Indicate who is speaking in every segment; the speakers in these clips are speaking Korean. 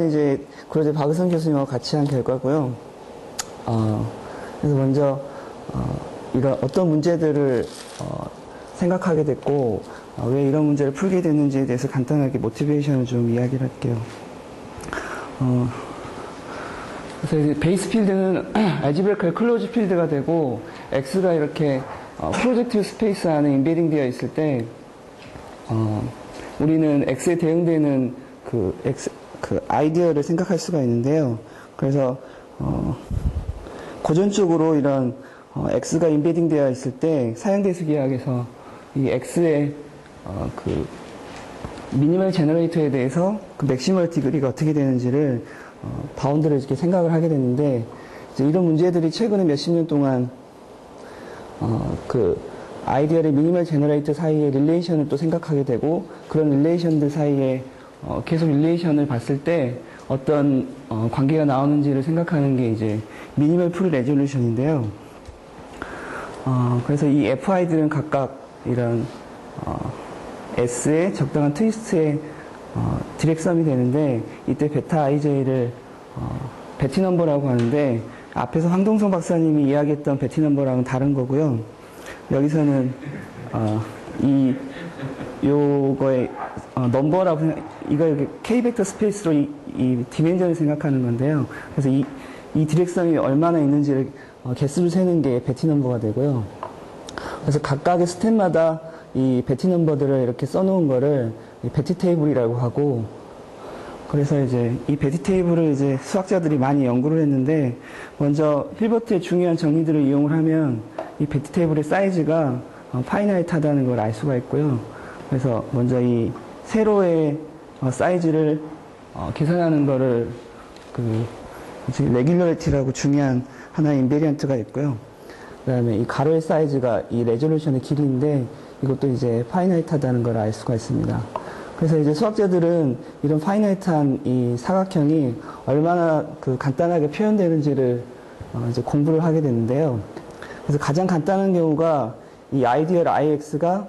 Speaker 1: 이제 고려대 박의성 교수님하고 같이 한 결과고요. 그래서 먼저 이런 어떤 문제들을 생각하게 됐고 왜 이런 문제를 풀게 됐는지에 대해서 간단하게 모티베이션을 좀 이야기를 할게요. 그래서 이제 베이스 필드는 알지브레이컬 클로즈 필드가 되고 X가 이렇게 프로젝티브 스페이스 안에 인베딩 되어 있을 때 우리는 X에 대응되는 그 아이디어를 생각할 수가 있는데요. 그래서 고전적으로 이런 X가 인베딩 되어 있을 때 사형대수 기하학에서 이 X의 그 미니멀 제너레이터에 대해서 그 맥시멀 디그리가 어떻게 되는지를 바운드를 이렇게 생각을 하게 됐는데, 이제 이런 문제들이 최근에 몇십 년 동안 그 아이디어의 미니멀 제너레이터 사이의 릴레이션을 또 생각하게 되고, 그런 릴레이션들 사이에 계속 릴레이션을 봤을 때 어떤 관계가 나오는지를 생각하는 게 이제 미니멀 풀 레졸루션인데요. 그래서 이 FI들은 각각 이런 S의 적당한 트위스트의 디렉섬이 되는데, 이때 베타 IJ를 베티 넘버라고 하는데, 앞에서 황동성 박사님이 이야기했던 베티 넘버랑은 다른 거고요. 여기서는 요거의 넘버라고 이걸 이렇게 K 벡터 스페이스로 이 디멘전을 생각하는 건데요. 그래서 이 디렉섬이 얼마나 있는지를 개수를 세는 게 베티 넘버가 되고요. 그래서 각각의 스텝마다 이 베티 넘버들을 이렇게 써놓은 거를 베티 테이블이라고 하고, 그래서 이제 이 베티 테이블을 이제 수학자들이 많이 연구를 했는데, 먼저 힐버트의 중요한 정리들을 이용을 하면 이 베티 테이블의 사이즈가 파이나이트하다는 걸 알 수가 있고요. 그래서 먼저 이 세로의 사이즈를 계산하는 거를 레귤러리티라고 중요한 하나의 인베리언트가 있고요. 그 다음에 이 가로의 사이즈가 이 레졸루션의 길이인데, 이것도 이제 파이나이트하다는 걸 알 수가 있습니다. 그래서 이제 수학자들은 이런 파이나이트한 이 사각형이 얼마나 간단하게 표현되는지를 이제 공부를 하게 되는데요. 그래서 가장 간단한 경우가 이 아이디얼 IX가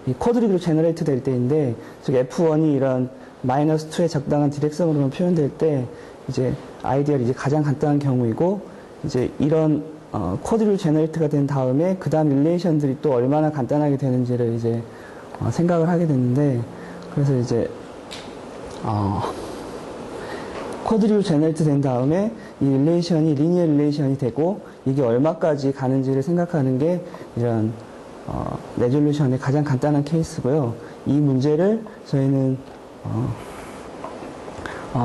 Speaker 1: 이 쿼드리그로 제너레이트 될 때인데, 즉 F1이 이런 마이너스 2의 적당한 디렉션으로만 표현될 때 이제 아이디얼이 이제 가장 간단한 경우이고, 이제 이런 쿼드리그로 제너레이트가 된 다음에 그 다음 릴레이션들이 또 얼마나 간단하게 되는지를 이제 생각을 하게 됐는데, 그래서 이제 쿼드리그로 제너레이트 된 다음에 이 릴레이션이 리니어 릴레이션이 되고 이게 얼마까지 가는지를 생각하는 게 이런 레졸루션의 가장 간단한 케이스고요. 이 문제를 저희는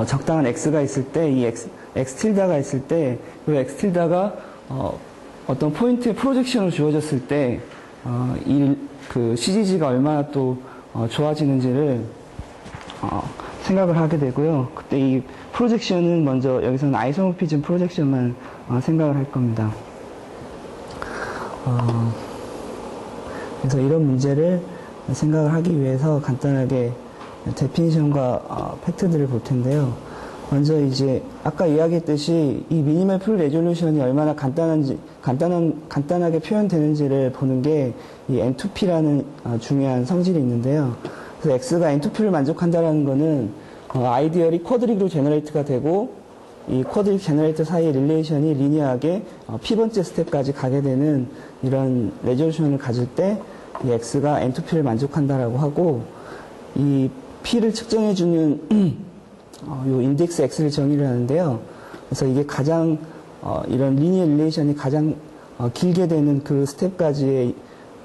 Speaker 1: 적당한 X가 있을 때, 이 X 틸다가 있을 때, 이 X 틸다가 어떤 포인트의 프로젝션으로 주어졌을 때, 그 CGG가 얼마나 또 좋아지는지를 생각을 하게 되고요. 그때 이 프로젝션은 먼저 여기서는 아이소모피즘 프로젝션만 생각을 할 겁니다. 그래서 이런 문제를 생각을 하기 위해서 간단하게 데피니션과 팩트들을 볼 텐데요. 먼저 이제 아까 이야기했듯이 이 미니멀 풀 레졸루션이 얼마나 간단하게 표현되는지를 보는 게 이 N2P라는 중요한 성질이 있는데요. 그래서 X가 N2P를 만족한다라는 거는 아이디얼이 쿼드리그로 제너레이트가 되고, 이 쿼드리그 제너레이터 사이의 릴레이션이 리니어하게 P번째 스텝까지 가게 되는 이런 레졸루션을 가질 때 이 X가 N2P를 만족한다라고 하고, 이 P를 측정해주는 요 인덱스 X를 정의를 하는데요. 그래서 이게 가장 이런 리니어 릴레이션이 가장 길게 되는 그 스텝까지의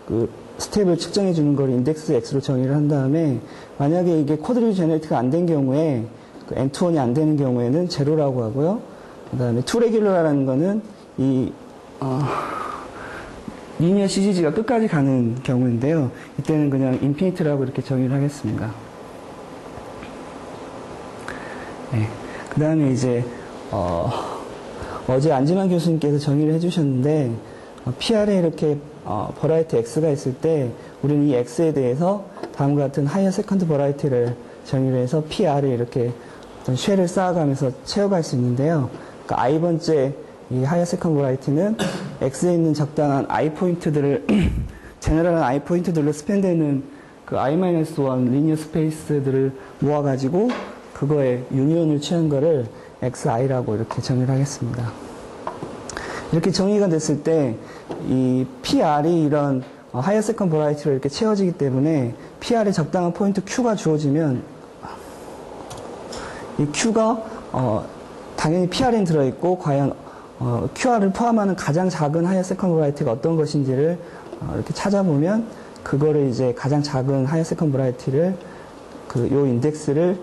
Speaker 1: 그 스텝을 측정해 주는 걸 인덱스 X로 정의를 한 다음에, 만약에 이게 쿼드리그 제너레이트가 안 된 경우에 그 N2원이 안 되는 경우에는 제로라고 하고요. 그 다음에 투 레귤러라는 거는 이 리니어 CGG가 끝까지 가는 경우인데요. 이때는 그냥 인피니트라고 이렇게 정의를 하겠습니다. 네. 그 다음에 이제 어제 안진환 교수님께서 정의를 해주셨는데, PR에 이렇게 버라이티 X가 있을 때 우리는 이 X에 대해서 다음과 같은 하이어 세컨드 버라이티를 정의를 해서 PR을 이렇게 어떤 쉘을 쌓아가면서 채워갈 수 있는데요. 그러니까 I번째 이 하이어 세컨드 버라이티는 X에 있는 적당한 I 포인트들을 제너럴한 I 포인트들로 스팬되는 그 I-1 리니어 스페이스들을 모아가지고 그거에 유니온을 취한 거를 XI라고 이렇게 정의를 하겠습니다. 이렇게 정의가 됐을 때 이 PR이 이런 하이어 세컨 버라이티로 이렇게 채워지기 때문에 PR에 적당한 포인트 Q가 주어지면 이 Q가 당연히 PR엔 들어있고 과연 QR을 포함하는 가장 작은 하이어 세컨 버라이티가 어떤 것인지를 이렇게 찾아보면 그거를 이제 가장 작은 하이어 세컨 버라이티를 요 인덱스를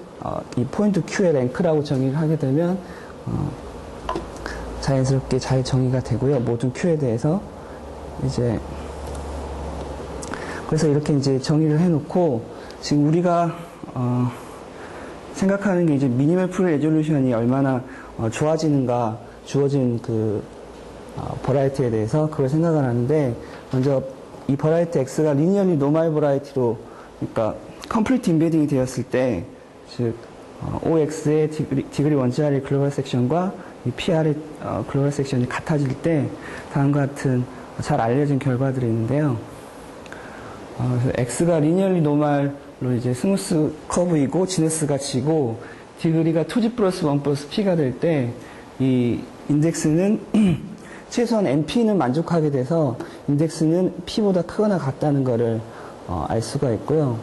Speaker 1: 이 포인트 Q의 랭크라고 정의를 하게 되면 자연스럽게 잘 정의가 되고요. 모든 Q에 대해서 이제 그래서 이렇게 이제 정의를 해놓고 지금 우리가 생각하는 게 이제 미니멀 풀 레졸루션이 얼마나 좋아지는가 주어진 그 버라이티에 대해서 그걸 생각을 하는데 먼저 이 버라이티 X가 리니어리 노멀 버라이티로 그러니까 컴플리트 인베딩이 되었을 때 즉 OX의 디그리 원짜리 글로벌 섹션과 이 PR의 글로벌 섹션이 같아질 때 다음과 같은 잘 알려진 결과들이 있는데요. 그래서 X가 리니어리 노멀로 이제 스무스 커브이고 지너스가 G고 디그리가 2G 플러스 1 플러스 P가 될 때 이 인덱스는 최소한 NP는 만족하게 돼서 인덱스는 P보다 크거나 같다는 것을 알 수가 있고요.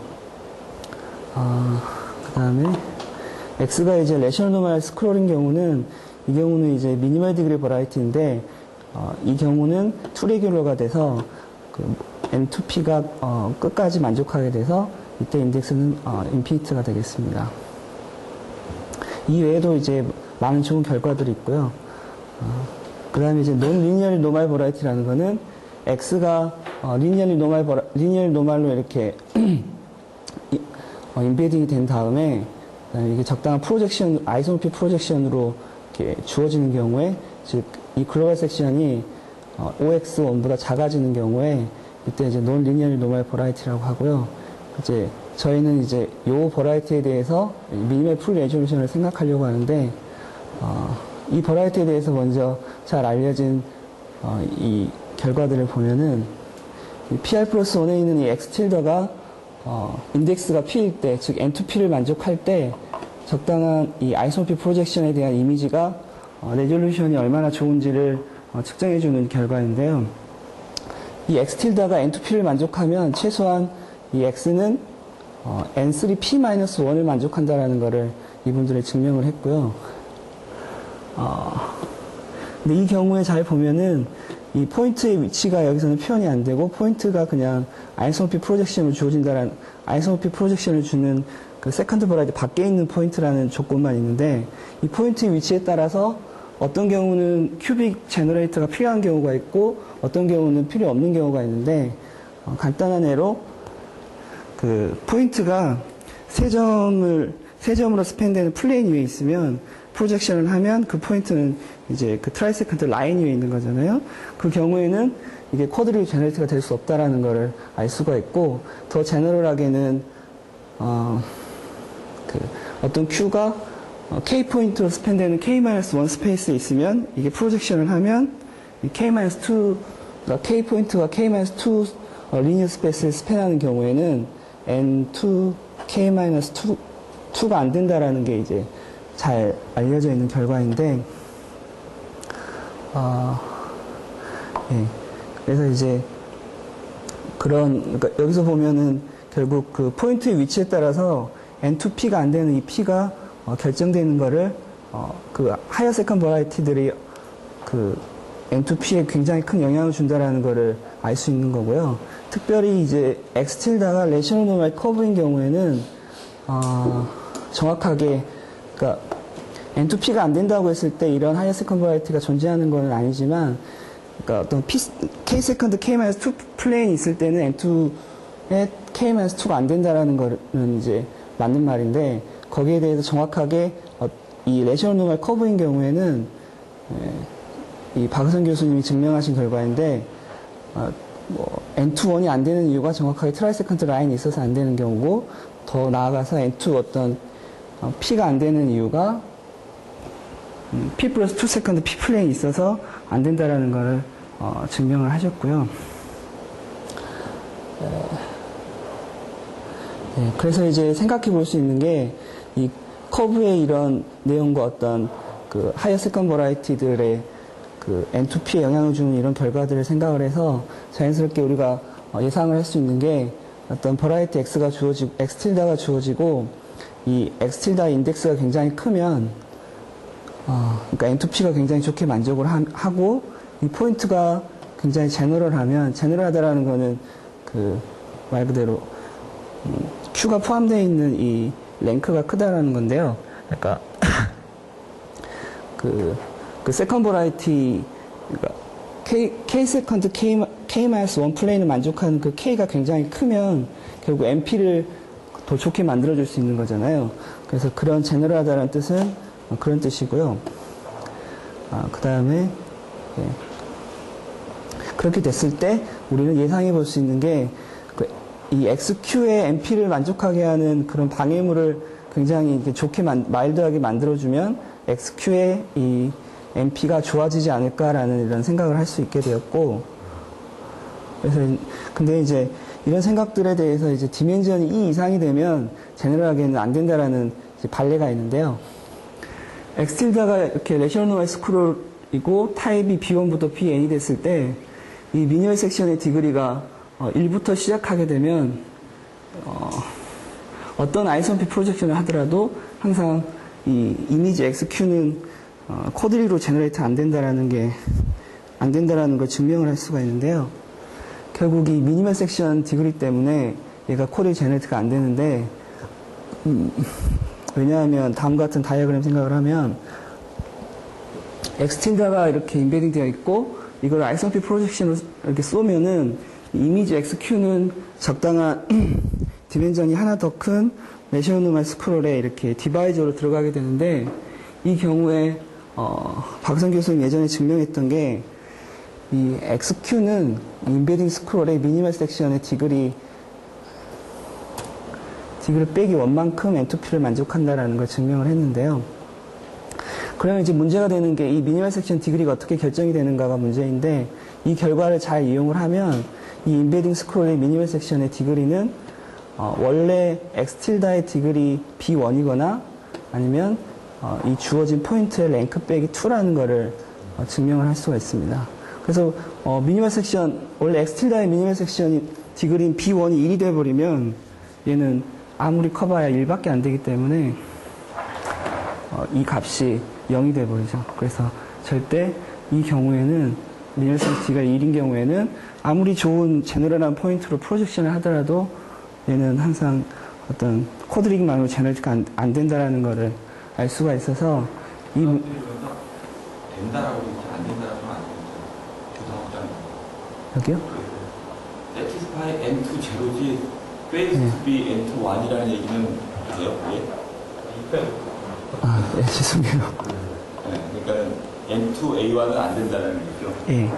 Speaker 1: 그 다음에 X가 이제 레셔널 노멀 스크롤인 경우는 이 경우는 이제 미니멀 디그리 버라이티인데 이 경우는 투 레귤러가 돼서 그 N2P가 끝까지 만족하게 돼서 이때 인덱스는 인피니트가 되겠습니다. 이 외에도 이제 많은 좋은 결과들이 있고요. 그 다음에 이제 논 리니어리 노멀 버라이티라는 거는 X가 리니어리 노멀로 이렇게 인베딩이 된 다음에 이게 적당한 프로젝션, 아이소모피 프로젝션으로 이렇게 주어지는 경우에 즉 이 글로벌 섹션이 OX1보다 작아지는 경우에 이때 이제 논 리니어리 노멀 버라이티라고 하고요. 이제 저희는 이제 요 버라이티에 대해서 미니멀 풀 레졸루션을 생각하려고 하는데 이 버라이티에 대해서 먼저 잘 알려진 이 결과들을 보면은 이 PR 플러스 1에 있는 이 X 틸더가 인덱스가 P일 때, 즉 N2P를 만족할 때 적당한 이 아이소모피 프로젝션에 대한 이미지가 레졸루션이 얼마나 좋은지를 측정해주는 결과인데요. 이 X 틸더가 N2P를 만족하면 최소한 이 X는 N3P-1을 만족한다라는 것을 이분들이 증명을 했고요. 근데 이 경우에 잘 보면은 이 포인트의 위치가 여기서는 표현이 안 되고 포인트가 그냥 아이소모피 프로젝션을 주어진다라는 아이소모피 프로젝션을 주는 그 세컨드 버라이티 밖에 있는 포인트라는 조건만 있는데 이 포인트의 위치에 따라서 어떤 경우는 큐빅 제너레이터가 필요한 경우가 있고 어떤 경우는 필요 없는 경우가 있는데 간단한 예로 그 포인트가 세 점으로 스팬되는 플레인 위에 있으면 프로젝션을 하면 그 포인트는 이제 그 트라이세컨드 라인 위에 있는 거잖아요. 그 경우에는 이게 쿼드리그 제너레이터가 될 수 없다라는 것을 알 수가 있고 더 제너럴하게는 어떤 Q가 K 포인트로 스팬되는 K-1 스페이스에 있으면 이게 프로젝션을 하면 이 K-2 K 포인트가 K-2 리니어 스페이스를 스팬하는 경우에는 N2 K-2가 안 된다라는 게 이제 잘 알려져 있는 결과인데, 예. 그래서 이제 그러니까 여기서 보면은 결국 그 포인트의 위치에 따라서 N2P가 안 되는 이 P가 결정되는 거를 그 하이어 세컨 버라이티들이 그 N2P에 굉장히 큰 영향을 준다라는 거를 알 수 있는 거고요. 특별히 이제 X 틸다가 레셔널 노멀 커브인 경우에는 정확하게 그러니까 N2P가 안 된다고 했을 때 이런 하이어 세컨 버라이티가 존재하는 건 아니지만 그러니까 어떤 K 세컨드 K-2 플레인이 있을 때는 N2에 K-2가 안 된다라는 거는 이제 맞는 말인데 거기에 대해서 정확하게 이 레셔널 노멀 커브인 경우에는 이 박은선 교수님이 증명하신 결과인데 N2-1이 안 되는 이유가 정확하게 트라이세컨드 라인이 있어서 안 되는 경우고 더 나아가서 N2 어떤 P가 안 되는 이유가 P 플러스 2 세컨드 P 플레인이 있어서 안 된다라는 것을 증명을 하셨고요. 그래서 이제 생각해 볼 수 있는 게 이 커브의 이런 내용과 어떤 그 하이어 세컨 버라이티들의 그 N2P에 영향을 주는 이런 결과들을 생각을 해서 자연스럽게 우리가 예상을 할 수 있는 게 어떤 버라이티 X가 주어지고, X 틸다가 주어지고, 이 X 틸다 인덱스가 굉장히 크면, 그러니까 N2P가 굉장히 좋게 만족을 하고, 이 포인트가 굉장히 제너럴하면, 제너럴하다라는 거는 그 말 그대로, Q가 포함되어 있는 이 랭크가 크다라는 건데요. 그러니까, 그 세컨 버라이티, 그러니까 K 세컨드 K-1 플레인을 만족하는 그 K가 굉장히 크면 결국 MP를 더 좋게 만들어줄 수 있는 거잖아요. 그래서 그런 제너럴하다는 뜻은 그런 뜻이고요. 그 다음에, 예. 그렇게 됐을 때 우리는 예상해 볼 수 있는 게 이 XQ의 MP를 만족하게 하는 그런 방해물을 굉장히 좋게 마일드하게 만들어주면 XQ의 이 MP가 좋아지지 않을까라는 이런 생각을 할 수 있게 되었고, 그래서 근데 이제 이런 생각들에 대해서 이제 디멘전이 2 이상이 되면 제너럴하게는 안 된다라는 이제 반례가 있는데요. X틸다가 이렇게 레셔널 노멀 스크롤이고 타입이 B1부터 Bn이 됐을 때 이 미니멀 섹션의 디그리가 1부터 시작하게 되면 어떤 아이소피 프로젝션을 하더라도 항상 이 이미지 XQ는 코드리로 제너레이트 안 된다라는 걸 증명을 할 수가 있는데요. 결국 이 미니멀 섹션 디그리 때문에 얘가 코드리 제너레이트가 안 되는데, 왜냐하면 다음 같은 다이어그램 생각을 하면 X틸다가 이렇게 인베딩 되어 있고 이걸 아이소피 프로젝션으로 이렇게 쏘면은 이미지 XQ는 적당한 디멘전이 하나 더 큰 레셔널 노멀 스크롤에 이렇게 디바이저로 들어가게 되는데, 이 경우에 박선 교수는 예전에 증명했던 게 이 XQ는 인베딩 스크롤의 미니멀 섹션의 디그리 빼기 1만큼 N2P를 만족한다라는 걸 증명을 했는데요. 그러면 이제 문제가 되는 게 이 미니멀 섹션 디그리가 어떻게 결정이 되는가가 문제인데, 이 결과를 잘 이용을 하면 이 인베딩 스크롤의 미니멀 섹션의 디그리는 원래 X틸다의 디그리 B1이거나 아니면 이 주어진 포인트의 랭크 빼기 2라는 거를 증명을 할 수가 있습니다. 그래서 미니멀 섹션, 원래 X틸다의 미니멀 섹션이 디그리인 B1이 1이 돼버리면 얘는 아무리 커봐야 1밖에 안 되기 때문에 이 값이 0이 돼버리죠. 그래서 절대 이 경우에는 미니멀 섹션 D가 1인 경우에는 아무리 좋은 제너럴한 포인트로 프로젝션을 하더라도 얘는 항상 어떤 코드링만으로 제너레이트가 안 된다라는 거를 알 수가 있어서
Speaker 2: 된다라고 이렇게 안 된다라고 하면 안 됩니다.
Speaker 1: 여기요?
Speaker 2: X파이 N2 제로지 페이스 투 비 N2 1이라는 얘기는 돼요?
Speaker 1: 예, 죄송해요.
Speaker 2: 네, 그러니까 N2 A1은 안 된다는 얘기죠.
Speaker 1: 예.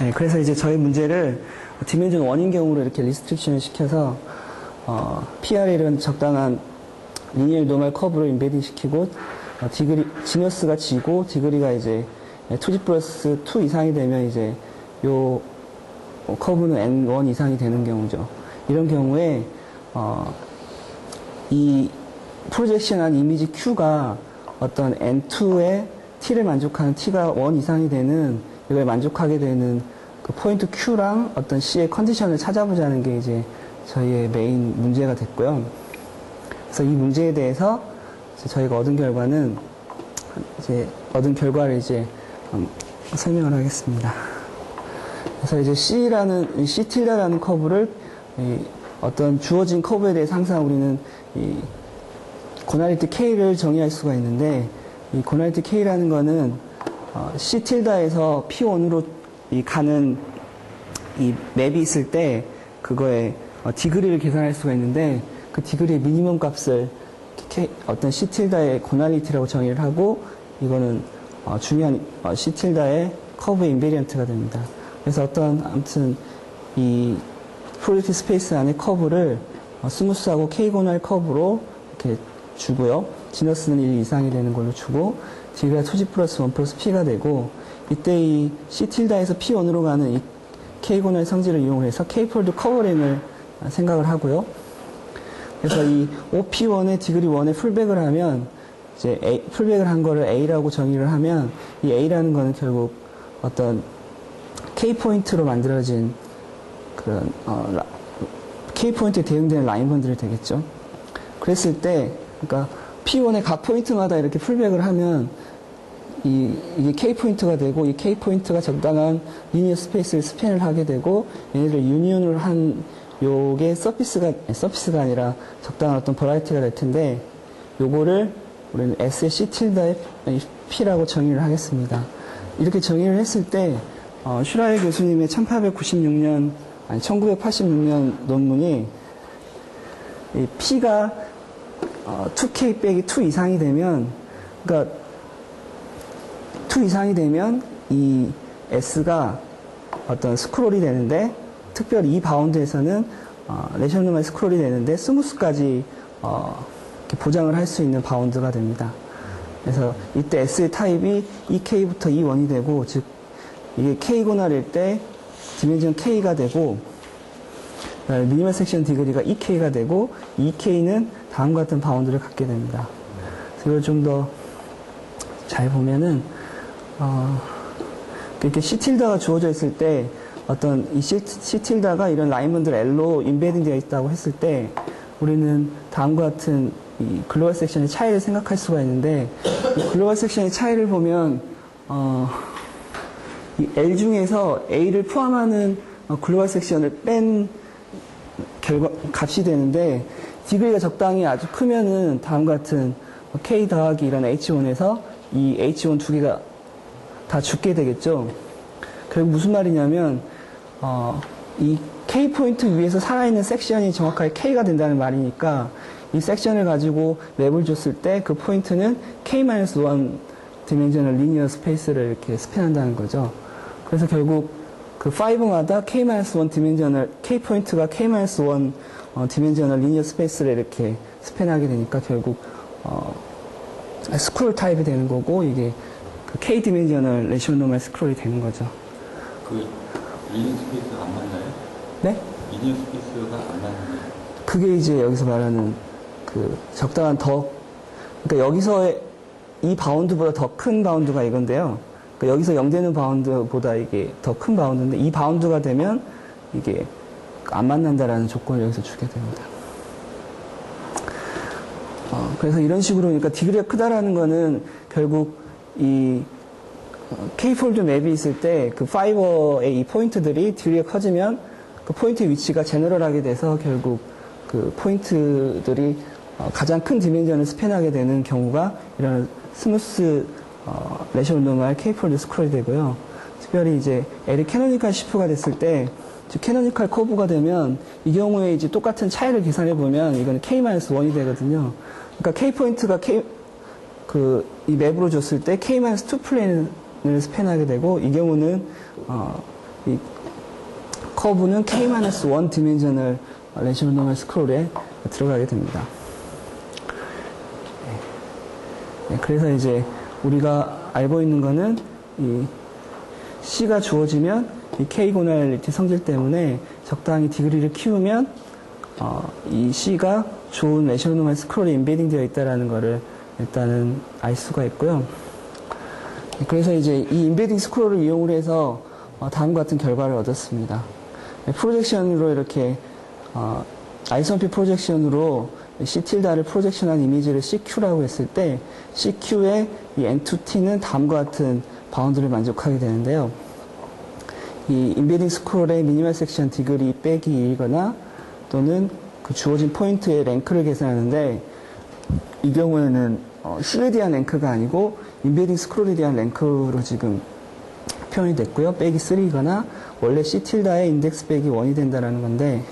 Speaker 1: 네, 그래서 이제 저희 문제를 디멘전 1인 경우로 이렇게 리스트릭션을 시켜서 PRL은 적당한 리니얼 노멀 커브로 인베딩 시키고 디그리 지너스가 G고 디그리가 이제 2G 플러스 2 이상이 되면 이제 요 커브는 N1 이상이 되는 경우죠. 이런 경우에 이 프로젝션한 이미지 Q가 어떤 N2의 T를 만족하는 T가 1 이상이 되는 이걸 만족하게 되는 그 포인트 Q랑 어떤 C의 컨디션을 찾아보자는 게 이제 저희의 메인 문제가 됐고요. 그래서 이 문제에 대해서 저희가 얻은 결과를 설명을 하겠습니다. 그래서 이제 C tilda라는 커브를 어떤 주어진 커브에 대해서 항상 우리는 이 고날리티 K를 정의할 수가 있는데, 이 고날리티 K라는 거는 C tilda에서 P1으로 가는 이 맵이 있을 때 그거에 디그리를 계산할 수가 있는데, 그 디그리의 미니멈 값을 어떤 C tilda의 고날리티라고 정의를 하고, 이거는 중요한 C tilda의 커브 인베리언트가 됩니다. 그래서 아무튼 이 프로젝트 스페이스 안에 커브를 스무스하고 K고날 커브로 이렇게 주고요. 지너스는 1 이상이 되는 걸로 주고, D가 2G 플러스 1 플러스 P가 되고, 이때 이 C tilda에서 P1으로 가는 이 K고날 성질을 이용해서 K폴드 커버링을 생각을 하고요. 그래서 이 OP1에 디그리 1에 풀백을 하면 이제 풀백을 한 거를 A라고 정의를 하면 이 A라는 거는 결국 어떤 K 포인트로 만들어진 그런 K 포인트에 대응되는 라인 번들이 되겠죠. 그랬을 때 그러니까 P1의 각 포인트마다 이렇게 풀백을 하면 이게 K 포인트가 되고 이 K 포인트가 적당한 리니어 스페이스를 스팬을 하게 되고 얘네들 유니온을 한 요게 서피스가 아니라 적당한 어떤 버라이티가 될 텐데 요거를 우리는 S의 C 틸다의 P라고 정의를 하겠습니다. 이렇게 정의를 했을 때 슈라이 교수님의 1986년 논문이 이 P가 2K 빼기 2 이상이 되면 그러니까 2 이상이 되면 이 S가 어떤 스크롤이 되는데 특별히 이 바운드에서는 레이셔널 노멀 스크롤이 되는데 스무스까지 이렇게 보장을 할 수 있는 바운드가 됩니다. 그래서 이때 S의 타입이 EK부터 E1이 되고 즉 이게 K고날일 때 디멘전 K가 되고 미니멀 섹션 디그리가 EK가 되고 EK는 다음과 같은 바운드를 갖게 됩니다. 그래서 이걸 좀 더 잘 보면은 이렇게 C틸다가 주어져 있을 때 어떤 이 C틸다가 이런 라인분들 L로 인베딩 되어 있다고 했을 때 우리는 다음과 같은 이 글로벌 섹션의 차이를 생각할 수가 있는데 이 글로벌 섹션의 차이를 보면 이 L 중에서 A를 포함하는 글로벌 섹션을 뺀 값이 되는데 디그리가 적당히 아주 크면은 다음과 같은 K 더하기 이런 H1에서 이 H1 두 개가 다 죽게 되겠죠. 결국 무슨 말이냐면 이 K 포인트 위에서 살아있는 섹션이 정확하게 K가 된다는 말이니까 이 섹션을 가지고 맵을 줬을 때 그 포인트는 K-1 디멘셔널 리니어 스페이스를 이렇게 스팬한다는 거죠. 그래서 결국 그 5마다 K-1 디멘셔널 K 포인트가 K-1 디멘셔널 리니어 스페이스를 이렇게 스팬하게 되니까 결국 스크롤 타입이 되는 거고 이게 그 K 디멘셔널 레이셔널 노멀 스크롤이 되는 거죠.
Speaker 2: 그 리니어 스페이스가 안 맞나요?
Speaker 1: 네?
Speaker 2: 리니어 스페이스가 안 맞나요?
Speaker 1: 그게 이제 여기서 말하는 그 적당한 그러니까 여기서 이 바운드보다 더 큰 바운드가 이건데요. 그러니까 여기서 0 되는 바운드보다 이게 더 큰 바운드인데 이 바운드가 되면 이게 안 만난다라는 조건을 여기서 주게 됩니다. 그래서 이런 식으로 그러니까 디그리가 크다라는 거는 결국 이 K-폴드 맵이 있을 때 그 파이버의 이 포인트들이 디그리가 커지면 그 포인트 위치가 제너럴하게 돼서 결국 그 포인트들이 가장 큰 디멘전을 스팬하게 되는 경우가 이런 스무스 레이셔널 노멀 K-폴드 스크롤이 되고요. 특별히 이제 L이 캐노니컬 시프가 됐을 때 즉 캐노니컬 커브가 되면 이 경우에 이제 똑같은 차이를 계산해 보면 이거는 K-1이 되거든요. 그러니까 K 포인트가 이 맵으로 줬을 때 K-2 플레인을 스팬하게 되고 이 경우는 이 커브는 K-1 디멘셔널 레이셔널 노멀 스크롤에 들어가게 됩니다. 네, 그래서 이제 우리가 알고 있는 거는 이 C가 주어지면 이 K-고날리티 성질 때문에 적당히 디그리를 키우면 이 C가 좋은 레이셔널 노멀 스크롤에 인베딩 되어 있다는 것을 일단은 알 수가 있고요. 그래서 이제 이 인베딩 스크롤을 이용을 해서 다음과 같은 결과를 얻었습니다. 프로젝션으로 이렇게 아이소피 프로젝션으로 C틸다를 프로젝션한 이미지를 CQ라고 했을 때 CQ의 이 N2T는 다음과 같은 바운드를 만족하게 되는데요. 이 인베딩 스크롤의 미니멀 섹션 디그리 빼기 2이거나 또는 그 주어진 포인트의 랭크를 계산하는데 이 경우에는 C에 대한 랭크가 아니고 인베딩 스크롤에 대한 랭크로 지금 표현이 됐고요. 빼기 3이거나 원래 C틸다의 인덱스 빼기 1이 된다는 건데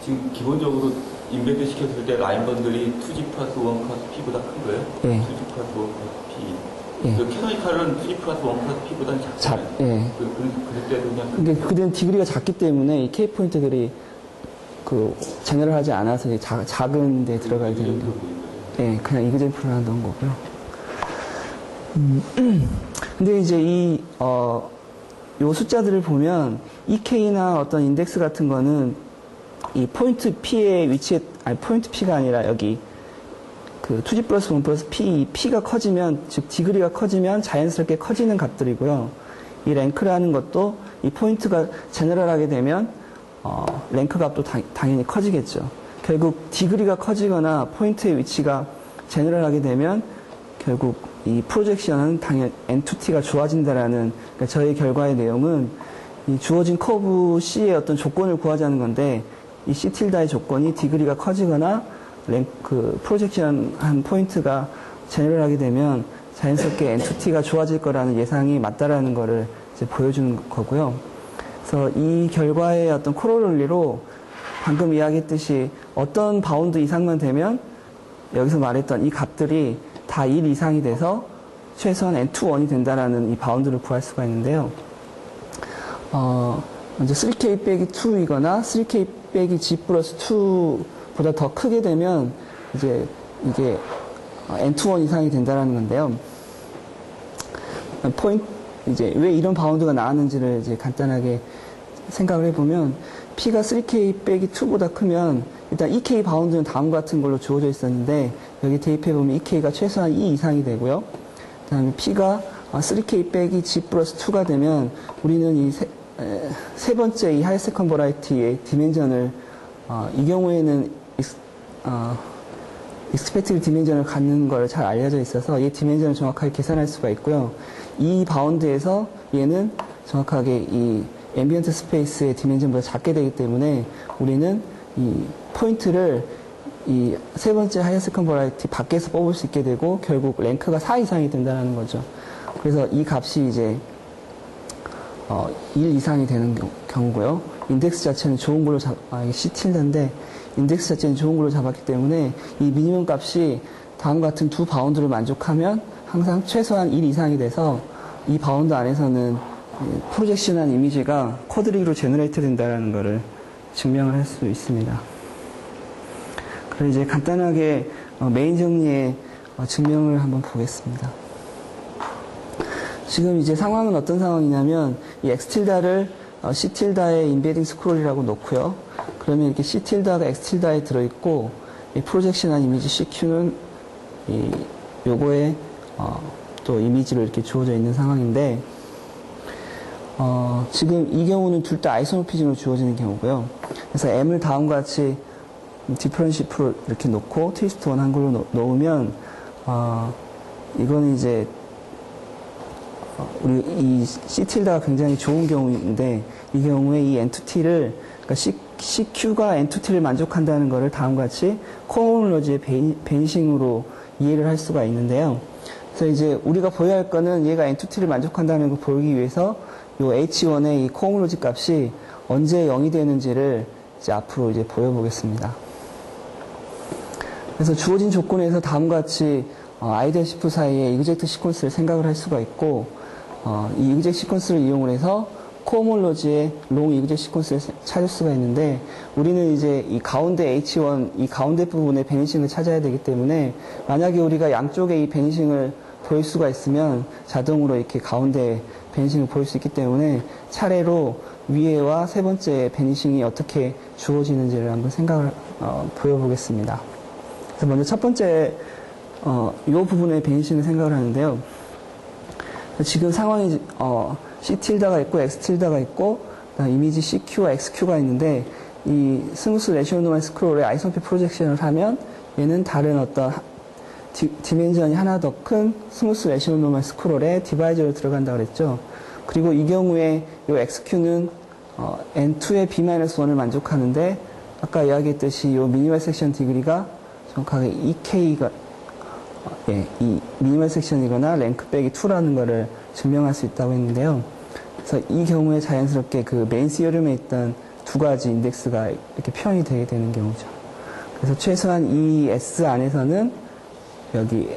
Speaker 2: 지금 기본적으로 인베드 시켰을 때 라인 번들이 2G 플러스 1 플러스 P보다 큰 거예요?
Speaker 1: 예.
Speaker 2: 2G 플러스 1 플러스 P.
Speaker 1: 예.
Speaker 2: 그 캐노니컬은 2G 플러스 1 플러스 P보다는 작잖아요.
Speaker 1: 예.
Speaker 2: 그럴 때도 그냥.
Speaker 1: 근데 그때는 디그리가 작기 때문에 이 K 포인트들이 제너럴하지 않아서 작은 데 들어가야 되는 거. 예, 그냥 이그젠플을 넣은 거고요. 근데 이제 요 숫자들을 보면 EK나 어떤 인덱스 같은 거는 이 포인트 P의 위치에, 아니, 포인트 P가 아니라 여기 그 2G 플러스 1 플러스 P, 이 P가 커지면, 즉, 디그리가 커지면 자연스럽게 커지는 값들이고요. 이 랭크라는 것도 이 포인트가 제너럴하게 되면, 랭크 값도 당연히 커지겠죠. 결국 디그리가 커지거나 포인트의 위치가 제너럴하게 되면, 결국 이 프로젝션은 당연 N2T가 좋아진다라는, 그러니까 저희 결과의 내용은 이 주어진 커브 C의 어떤 조건을 구하자는 건데, 이 C 틸다의 조건이 디그리가 커지거나 그 프로젝션 한 포인트가 제너럴하게 되면 자연스럽게 N2T가 좋아질 거라는 예상이 맞다라는 거를 이제 보여주는 거고요. 그래서 이 결과의 어떤 코로롤리로 방금 이야기했듯이 어떤 바운드 이상만 되면 여기서 말했던 이 값들이 다 1 이상이 돼서 최소한 N21이 된다라는 이 바운드를 구할 수가 있는데요. 먼저 3K 빼기 2이거나 3K 빼기 G 플러스 2보다 더 크게 되면 이제 이게 N21 이상이 된다라는 건데요. 이제 왜 이런 바운드가 나왔는지를 이제 간단하게 생각을 해보면 P가 3K 빼기 2보다 크면 일단 EK 바운드는 다음과 같은 걸로 주어져 있었는데 여기 대입해보면 EK가 최소한 2 이상이 되고요. 그 다음에 P가 3K 빼기 G 플러스 2가 되면 우리는 이 세 번째 이 하이어스 컨버라이티의 디멘전을 이 경우에는 익스펙티브 디멘전을 갖는 걸 잘 알려져 있어서 이 디멘전을 정확하게 계산할 수가 있고요. 이 바운드에서 얘는 정확하게 이 앰비언트 스페이스의 디멘전보다 작게 되기 때문에 우리는 이 포인트를 이 세 번째 하이어스 컨버라이티 밖에서 뽑을 수 있게 되고 결국 랭크가 4 이상이 된다는 거죠. 그래서 이 값이 이제 1 이상이 되는 경우고요. 인덱스 자체는 좋은 걸로 이게 C 틸다인데 인덱스 자체는 좋은 걸로 잡았기 때문에 이 미니멈 값이 다음과 같은 두 바운드를 만족하면 항상 최소한 1 이상이 돼서 이 바운드 안에서는 프로젝션한 이미지가 쿼드릭으로 제너레이트 된다는 것을 증명을 할 수 있습니다. 그럼 이제 간단하게 메인 정리의 증명을 한번 보겠습니다. 지금 이제 상황은 어떤 상황이냐면 이 X 틸다를 C 틸다의 인베딩 스크롤이라고 놓고요. 그러면 이렇게 C 틸다가 X 틸다에 들어있고 이 프로젝션한 이미지 CQ는 이 요거에 또 이미지로 이렇게 주어져 있는 상황인데 지금 이 경우는 둘 다 아이소모피즘으로 주어지는 경우고요. 그래서 M을 다음과 같이 디퍼런시프로 이렇게 놓고 트위스트 원 한글로 놓으면 이거는 이제 우리 이 C 틸다가 굉장히 좋은 경우인데 이 경우에 이 N2T를 그러니까 CQ가 N2T를 만족한다는 것을 다음과 같이 코홈롤러지의 베니싱으로 이해를 할 수가 있는데요. 그래서 이제 우리가 보여야 할 거는 얘가 N2T를 만족한다는 걸 보이기 위해서 이 H1의 이 코홈롤러지 값이 언제 0이 되는지를 이제 앞으로 이제 보여보겠습니다. 그래서 주어진 조건에서 다음과 같이 아이덴시프 사이에 이그젝트 시퀀스를 생각을 할 수가 있고 이 이그젝트 시퀀스를 이용을 해서 코홈롤러지의 롱 이그젝트 시퀀스를 찾을 수가 있는데 우리는 이제 이 가운데 H1 이 가운데 부분의 베니싱을 찾아야 되기 때문에 만약에 우리가 양쪽에 이 베니싱을 보일 수가 있으면 자동으로 이렇게 가운데 베니싱을 보일 수 있기 때문에 차례로 위에와 세 번째 베니싱이 어떻게 주어지는지를 한번 생각을 보여보겠습니다. 그래서 먼저 첫 번째 이 부분의 베니싱을 생각을 하는데요. 지금 상황이 C 틸다가 있고 X 틸다가 있고 이미지 CQ와 XQ가 있는데 이 스무스 레시오 노멀 스크롤의 아이소모피 프로젝션을 하면 얘는 다른 어떤 디멘전이 하나 더 큰 스무스 레시오 노멀 스크롤에 디바이저로 들어간다고 그랬죠. 그리고 이 경우에 이 XQ는 N2의 B-1을 만족하는데 아까 이야기했듯이 이 미니멀 섹션 디그리가 정확하게 EK가 이 미니멀 섹션이거나 랭크 빼기 2라는 것을 증명할 수 있다고 했는데요. 그래서 이 경우에 자연스럽게 그 메인 시어름에 있던 두 가지 인덱스가 이렇게 표현이 되게 되는 경우죠. 그래서 최소한 이 S 안에서는 여기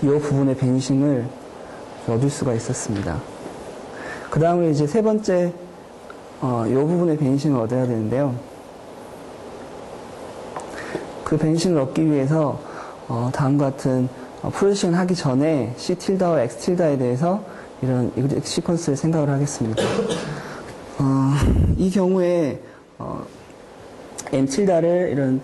Speaker 1: 이 부분의 베니싱을 얻을 수가 있었습니다. 그 다음에 이제 세 번째 이 부분의 베니싱을 얻어야 되는데요. 그 베니싱을 얻기 위해서 다음과 같은 프로젝션 하기 전에 C 틸다와 X 틸다에 대해서 이런 시퀀스를 생각을 하겠습니다. 이 경우에 n 틸다를 이런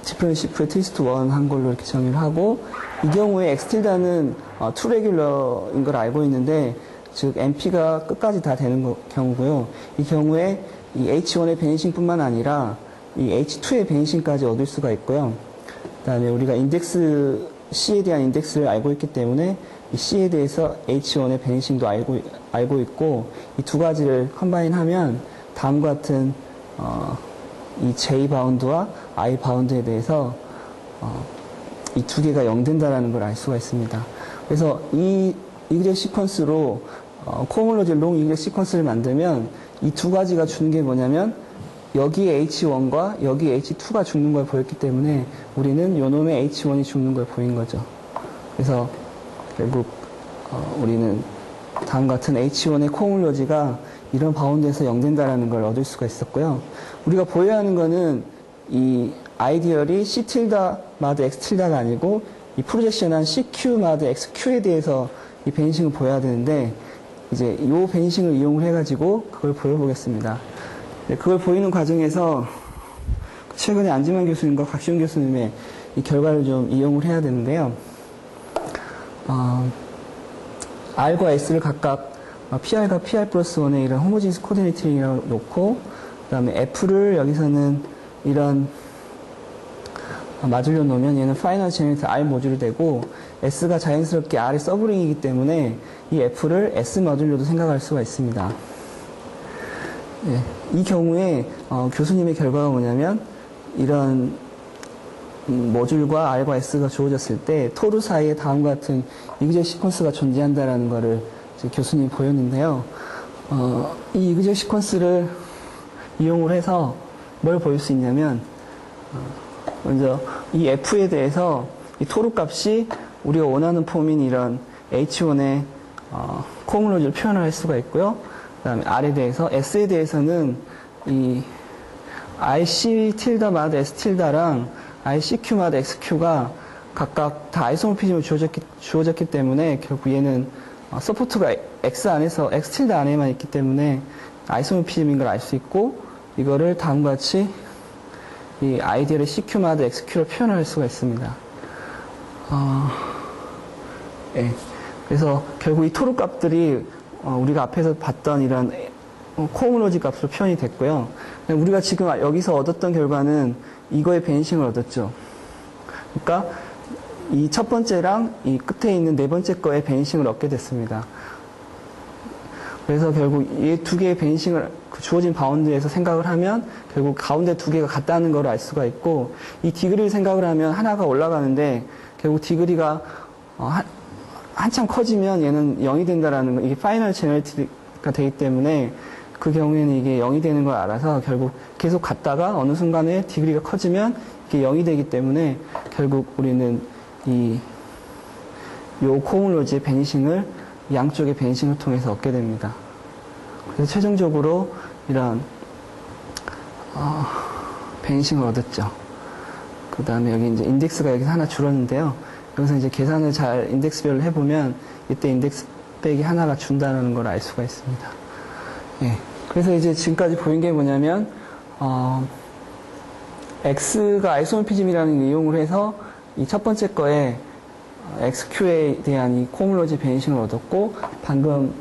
Speaker 1: 디퍼런시프의 트위스트 1 한 걸로 이렇게 정의를 하고, 이 경우에 x 틸다는 투 레귤러인 걸 알고 있는데, 즉 np가 끝까지 다 되는 경우고요. 이 경우에 이 h1의 베니싱뿐만 아니라 이 h2의 베니싱까지 얻을 수가 있고요. 그다음에 우리가 인덱스 C에 대한 인덱스를 알고 있기 때문에 이 C에 대해서 H1의 베니싱도 알고 있고, 이 두 가지를 컴바인하면 다음과 같은 이 J 바운드와 I 바운드에 대해서 이 두 개가 0된다라는 걸 알 수가 있습니다. 그래서 이 이그젝 시퀀스로 코홈올로지 롱 이그젝 시퀀스를 만들면 이 두 가지가 주는 게 뭐냐면, 여기에 H1과 여기 H2가 죽는 걸 보였기 때문에 우리는 요놈의 H1이 죽는 걸 보인 거죠. 그래서 결국 우리는 다음과 같은 H1의 코홈올로지가 이런 바운드에서 0된다라는 걸 얻을 수가 있었고요. 우리가 보여야 하는 거는 이 아이디얼이 C 틸다 마드 X 틸다가 아니고 이 프로젝션한 CQ 마드 XQ에 대해서 이 베니싱을 보여야 되는데, 이제 이 베니싱을 이용을 해가지고 그걸 보여보겠습니다. 그걸 보이는 과정에서 최근에 안지만 교수님과 곽시훈 교수님의 이 결과를 좀 이용을 해야 되는데요. R과 S를 각각 PR과 PR 플러스 1의 이런 호모지니스 코디네이팅이라고 놓고, 그 다음에 F를 여기서는 이런 마줄로 놓으면 얘는 파이널 제너레이터 R 모듈이 되고, S가 자연스럽게 R의 서브링이기 때문에 이 F를 S 모듈로도 생각할 수가 있습니다. 예, 이 경우에 교수님의 결과가 뭐냐면, 이런 모듈과 R과 S가 주어졌을 때 토르 사이에 다음과 같은 이그젝 시퀀스가 존재한다라는 것을 교수님이 보였는데요. 이 이그젝 시퀀스를 이용을 해서 뭘 보일 수 있냐면, 먼저 이 F에 대해서 이 토르 값이 우리가 원하는 폼인 이런 H1의 코홈올로지를 표현을 할 수가 있고요. 그 다음에 R에 대해서, S에 대해서는 이 IC 틸다 마드 S 틸다랑 ICQ 마드 XQ가 각각 다 아이소모피즘을 주어졌기 때문에 결국 얘는 서포트가 X 안에서 X 틸다 안에만 있기 때문에 아이소모피즘인 걸 알 수 있고, 이거를 다음과 같이 이 아이디얼의 CQ 마드 XQ로 표현을 할 수가 있습니다. 예. 그래서 결국 이 토르 값들이 우리가 앞에서 봤던 이런 코홈올로지 값으로 표현이 됐고요. 우리가 지금 여기서 얻었던 결과는 이거의 베니싱을 얻었죠. 그러니까 이 첫 번째랑 이 끝에 있는 네 번째 거의 베니싱을 얻게 됐습니다. 그래서 결국 이 두 개의 베니싱을 주어진 바운드에서 생각을 하면 결국 가운데 두 개가 같다는 걸 알 수가 있고, 이 디그리를 생각을 하면 하나가 올라가는데 결국 디그리가 한참 커지면 얘는 0이 된다라는 거, 이게 파이널 제너레이트가 되기 때문에 그 경우에는 이게 0이 되는 걸 알아서 결국 계속 갔다가 어느 순간에 디그리가 커지면 이게 0이 되기 때문에 결국 우리는 요 코홈올로지의 베니싱을 양쪽의 베니싱을 통해서 얻게 됩니다. 그래서 최종적으로 이런 베니싱을 얻었죠. 그 다음에 여기 이제 인덱스가 여기서 하나 줄었는데요. 여기서 이제 계산을 잘 인덱스별로 해보면 이때 인덱스 빼기 하나가 준다는 걸 알 수가 있습니다. 예. 그래서 이제 지금까지 보인 게 뭐냐면, X가 아이소모피즘이라는 걸 이용을 해서 이 첫 번째 거에 XQ에 대한 이 코홈올로지 베니싱을 얻었고, 방금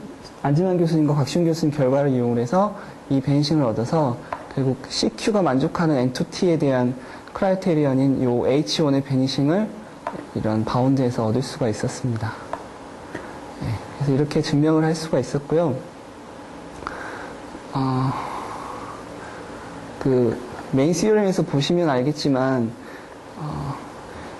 Speaker 1: 안지만 교수님과 곽시훈 교수님 결과를 이용을 해서 이 베니싱을 얻어서 결국 CQ가 만족하는 N2T에 대한 크라이테리언인 요 H1의 베니싱을 이런 바운드에서 얻을 수가 있었습니다. 네, 그래서 이렇게 증명을 할 수가 있었고요. 그 메인 시어럼에서 보시면 알겠지만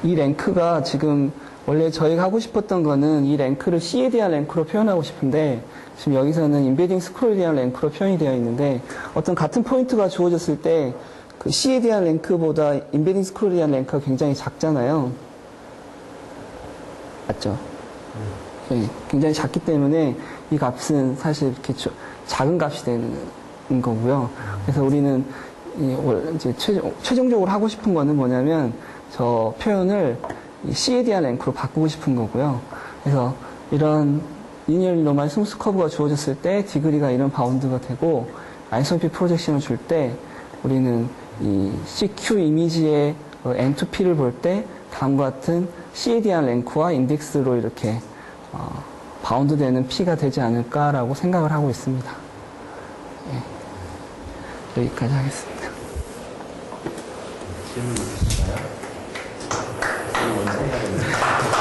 Speaker 1: 이 랭크가 지금 원래 저희가 하고 싶었던 거는 이 랭크를 C에 대한 랭크로 표현하고 싶은데, 지금 여기서는 인베딩 스크롤에 대한 랭크로 표현이 되어 있는데, 어떤 같은 포인트가 주어졌을 때 그 C에 대한 랭크보다 인베딩 스크롤에 대한 랭크가 굉장히 작잖아요. 맞죠? 네, 굉장히 작기 때문에 이 값은 사실 이렇게 작은 값이 되는 거고요. 그래서 우리는 이제 최종적으로 하고 싶은 거는 뭐냐면 저 표현을 C에 대한 랭크로 바꾸고 싶은 거고요. 그래서 이런 리니어리 노멀 스무스 커브가 주어졌을 때 디그리가 이런 바운드가 되고, 아이소모피 프로젝션을 줄 때 우리는 이 CQ 이미지의 N2P를 볼 때 다음과 같은 C에 대한 랭크와 인덱스로 이렇게 바운드 되는 P가 되지 않을까라고 생각을 하고 있습니다. 예. 여기까지 하겠습니다.
Speaker 3: 질문 있으신가요? 질문 먼저 해야 되는데.